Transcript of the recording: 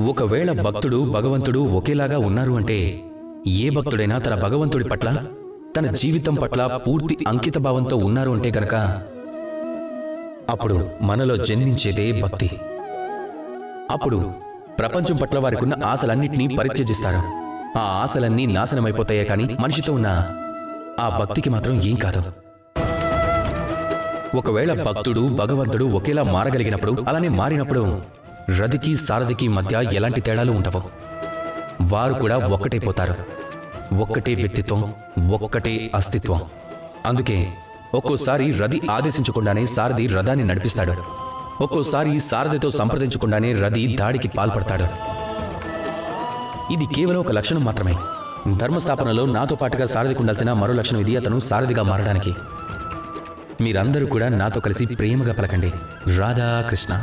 ఒకవేళ భక్తుడు భగవంతుడు ఒకేలాగా ఉన్నారు అంటే ఏ భక్తుడైనా తన భగవంతుడి పట్ల తన జీవితం పట్ల పూర్తి అంకిత భావంతో ఉన్నారు అంటే గనక అప్పుడు మనలో జన్మించేదే భక్తి. అప్పుడు ప్రపంచం పట్ల వారికున్న ఆశలన్నింటినీ పరిత్యజిస్తారు. ఆ ఆశలన్నీ నాశనమైపోతాయే కానీ మనిషితో ఉన్న ఆ భక్తికి మాత్రం ఏం కాదు. ఒకవేళ భక్తుడు భగవంతుడు ఒకేలా మారగలిగినప్పుడు, అలానే మారినప్పుడు రథికి సారథికి మధ్య ఎలాంటి తేడాలు ఉండవు. వారు కూడా ఒక్కటైపోతారు. ఒక్కటే వ్యక్తిత్వం, ఒక్కటే అస్తిత్వం. అందుకే ఒక్కోసారి రథి ఆదేశించకుండానే సారథి రథాన్ని నడిపిస్తాడు. ఒక్కోసారి సారథితో సంప్రదించకుండానే రథి దాడికి పాల్పడతాడు. ఇది కేవలం ఒక లక్షణం మాత్రమే. ధర్మస్థాపనలో నాతో పాటుగా సారథికి ఉండాల్సిన మరో లక్షణం ఇది, అతను సారథిగా మారడానికి. మీరందరూ కూడా నాతో కలిసి ప్రేమగా పలకండి, రాధాకృష్ణ.